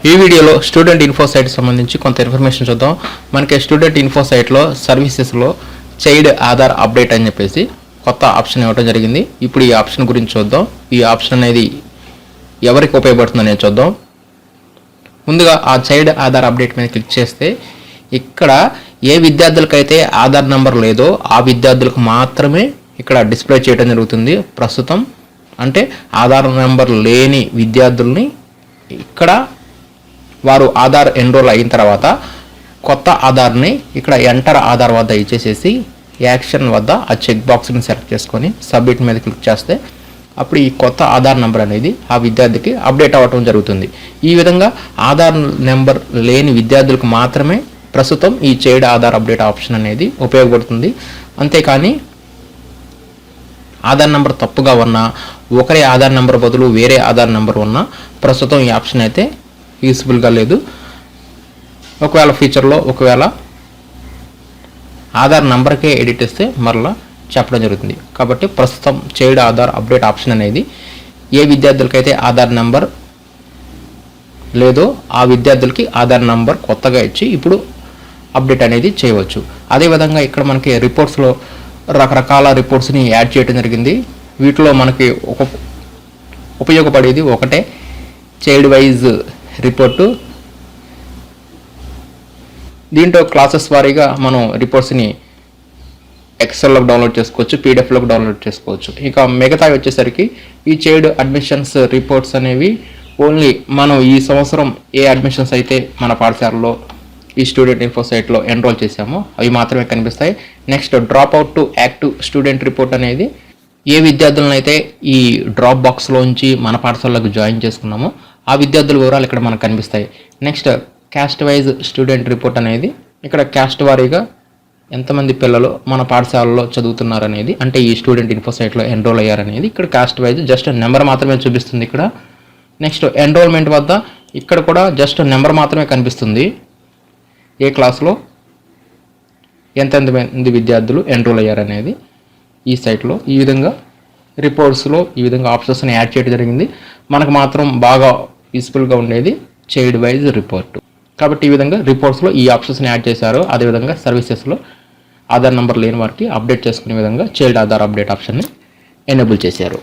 ఈ వీడియోలో student info site సంబంధించి కొంత ఇన్ఫర్మేషన్ చూద్దాం. మనకి స్టూడెంట్ ఇన్ఫో సైట్లో సర్వీసెస్లో చైల్డ్ ఆధార్ అప్డేట్ అని చెప్పేసి కొత్త ఆప్షన్ ఇవ్వడం జరిగింది. ఇప్పుడు ఈ ఆప్షన్ గురించి చూద్దాం. ఈ ఆప్షన్ అనేది ఎవరికి ఉపయోగపడుతుంది అనేది చూద్దాం. ముందుగా ఆ చైల్డ్ ఆధార్ అప్డేట్ మీద క్లిక్ చేస్తే ఇక్కడ ఏ విద్యార్థులకైతే ఆధార్ నెంబర్ లేదో ఆ విద్యార్థులకు మాత్రమే ఇక్కడ డిస్ప్లే చేయడం జరుగుతుంది. ప్రస్తుతం అంటే ఆధార్ నెంబర్ లేని విద్యార్థుల్ని ఇక్కడ వారు ఆధార్ ఎన్రోల్ అయిన తర్వాత కొత్త ఆధార్ని ఇక్కడ ఎంటర్ ఆధార్ వద్ద ఇచ్చేసేసి యాక్షన్ వద్ద ఆ చెక్ బాక్స్ని సెలెక్ట్ చేసుకొని సబ్మిట్ మీద క్లిక్ చేస్తే అప్పుడు ఈ కొత్త ఆధార్ నెంబర్ అనేది ఆ విద్యార్థికి అప్డేట్ అవ్వటం జరుగుతుంది. ఈ విధంగా ఆధార్ నెంబర్ లేని విద్యార్థులకు మాత్రమే ప్రస్తుతం ఈ చైల్డ్ ఆధార్ అప్డేట్ ఆప్షన్ అనేది ఉపయోగపడుతుంది. అంతేకాని ఆధార్ నెంబర్ తప్పుగా ఉన్నా, ఒకరి ఆధార్ నెంబర్ బదులు వేరే ఆధార్ నెంబర్ ఉన్నా ప్రస్తుతం ఈ ఆప్షన్ అయితే యూస్ఫుల్గా లేదు. ఒకవేళ ఫ్యూచర్లో ఆధార్ నెంబర్కే ఎడిట్ ఇస్తే మరలా చెప్పడం జరుగుతుంది. కాబట్టి ప్రస్తుతం చైల్డ్ ఆధార్ అప్డేట్ ఆప్షన్ అనేది ఏ విద్యార్థులకైతే ఆధార్ నెంబర్ లేదో ఆ విద్యార్థులకి ఆధార్ నెంబర్ కొత్తగా ఇచ్చి ఇప్పుడు అప్డేట్ అనేది చేయవచ్చు. అదేవిధంగా ఇక్కడ మనకి రిపోర్ట్స్లో రకరకాల రిపోర్ట్స్ని యాడ్ చేయడం జరిగింది. వీటిలో మనకి ఉపయోగపడేది ఒకటే చైల్డ్ వైజ్ రిపోర్టు. దీంట్లో క్లాసెస్ వారీగా మనం రిపోర్ట్స్ని ఎక్సెల్లోకి డౌన్లోడ్ చేసుకోవచ్చు, పీడిఎఫ్లోకి డౌన్లోడ్ చేసుకోవచ్చు. ఇక మిగతావి వచ్చేసరికి ఈ చైల్డ్ అడ్మిషన్స్ రిపోర్ట్స్ అనేవి ఓన్లీ మనం ఈ సంవత్సరం ఏ అడ్మిషన్స్ అయితే మన పాఠశాలలో ఈ స్టూడెంట్ ఇన్ఫో సైట్లో ఎన్రోల్ చేశామో అవి మాత్రమే కనిపిస్తాయి. Next drop out to active student report అనేది ఏ విద్యార్థులను అయితే ఈ డ్రాప్ బాక్స్లోంచి మన పాఠశాలకు జాయిన్ చేసుకున్నామో ఆ విద్యార్థుల వివరాలు ఇక్కడ మనకు కనిపిస్తాయి. Next caste wise student report అనేది ఇక్కడ క్యాస్ట్ వారీగా ఎంతమంది పిల్లలు మన పాఠశాలలో చదువుతున్నారు అనేది, అంటే ఈ స్టూడెంట్ ఇన్ఫో సైట్లో ఎన్రోల్ అయ్యారనేది ఇక్కడ క్యాస్ట్ వైజ్ జస్ట్ నెంబర్ మాత్రమే చూపిస్తుంది ఇక్కడ. నెక్స్ట్ ఎన్రోల్మెంట్ వద్ద ఇక్కడ కూడా జస్ట్ నెంబర్ మాత్రమే కనిపిస్తుంది. ఏ క్లాస్లో ఎంతమంది విద్యార్థులు ఎన్రోల్ అయ్యారనేది ఈ సైట్లో ఈ విధంగా రిపోర్ట్స్లో ఈ విధంగా ఆప్షన్స్ని యాడ్ చేయడం జరిగింది. మనకు మాత్రం బాగా యూస్ఫుల్గా ఉండేది చైల్డ్ వైజ్ రిపోర్ట్. కాబట్టి ఈ విధంగా రిపోర్ట్స్లో ఈ ఆప్షన్స్ని యాడ్ చేశారు. అదేవిధంగా సర్వీసెస్లో ఆధార్ నెంబర్ లేని వారికి అప్డేట్ చేసుకునే విధంగా చైల్డ్ ఆధార్ అప్డేట్ ఆప్షన్ని ఎనేబుల్ చేశారు.